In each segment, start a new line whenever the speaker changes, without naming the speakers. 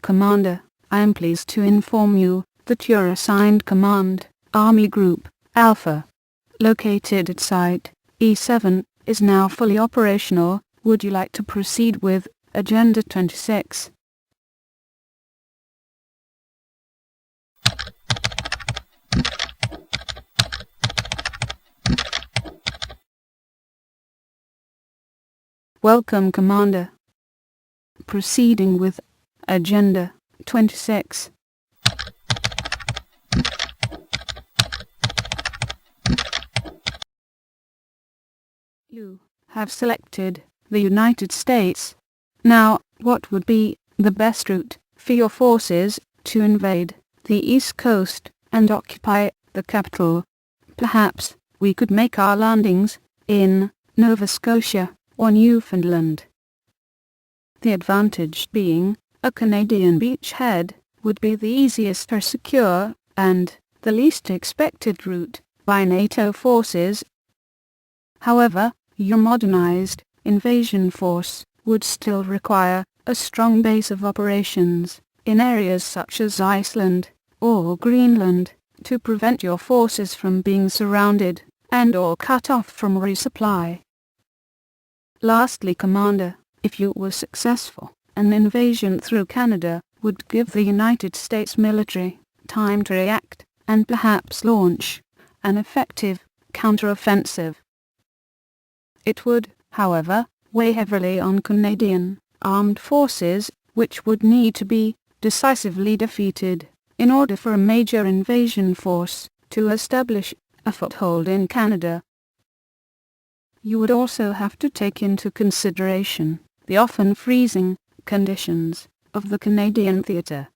Commander, I am pleased to inform you that your assigned command, Army Group Alpha, located at Site E7, is now fully operational. Would you like to proceed with Agenda 26? Welcome, Commander. Proceeding with Agenda 26. You have selected the United States. Now, what would be the best route for your forces to invade the East Coast and occupy the capital? Perhaps we could make our landings in Nova Scotia or Newfoundland. The advantage being, a Canadian beachhead would be the easiest or secure, and the least expected route by NATO forces. However, your modernized invasion force would still require a strong base of operations in areas such as Iceland or Greenland to prevent your forces from being surrounded and/or cut off from resupply. Lastly, Commander, if you were successful, an invasion through Canada would give the United States military time to react and perhaps launch an effective counteroffensive. It would, however, weigh heavily on Canadian armed forces, which would need to be decisively defeated in order for a major invasion force to establish a foothold in Canada. You would also have to take into consideration the often freezing conditions of the Canadian theatre.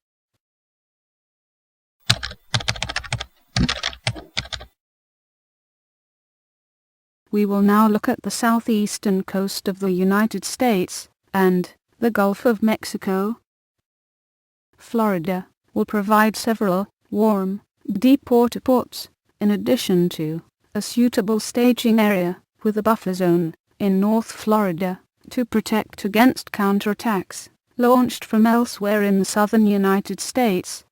We will now look at the southeastern coast of the United States and the Gulf of Mexico. Florida will provide several warm, deep water ports, in addition to a suitable staging area with a buffer zone in North Florida to protect against counterattacks launched from elsewhere in the southern United States.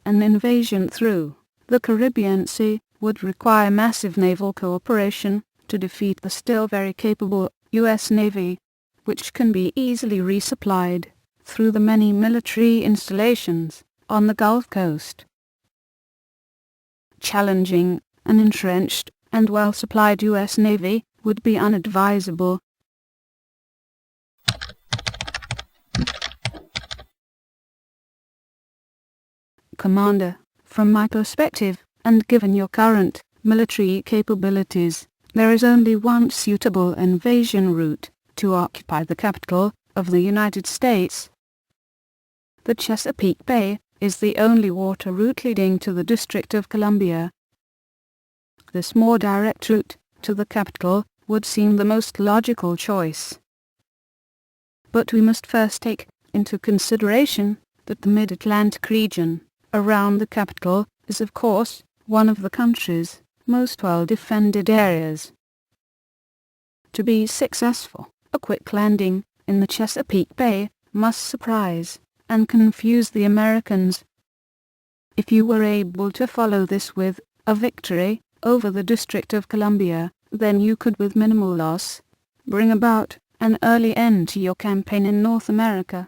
An invasion through the Caribbean Sea would require massive naval cooperation to defeat the still very capable U.S. Navy, which can be easily resupplied through the many military installations on the Gulf Coast. Challenging an entrenched and well-supplied U.S. Navy would be unadvisable. Commander, from my perspective, and given your current military capabilities, there is only one suitable invasion route to occupy the capital of the United States. The Chesapeake Bay is the only water route leading to the District of Columbia. This more direct route to the capital would seem the most logical choice. But we must first take into consideration that the Mid-Atlantic region around the capital is of course one of the country's most well-defended areas. To be successful, a quick landing in the Chesapeake Bay must surprise and confuse the Americans. If you were able to follow this with a victory over the District of Columbia, then you could with minimal loss bring about an early end to your campaign in North America.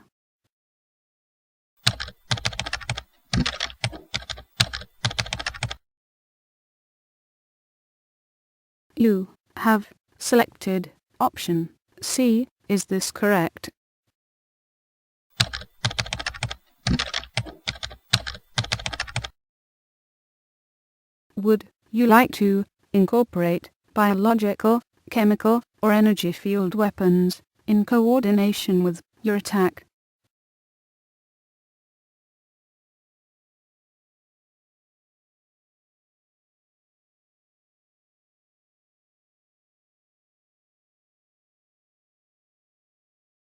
You have selected option C. Is this correct? Would you like to incorporate biological, chemical, or energy-fueled weapons in coordination with your attack?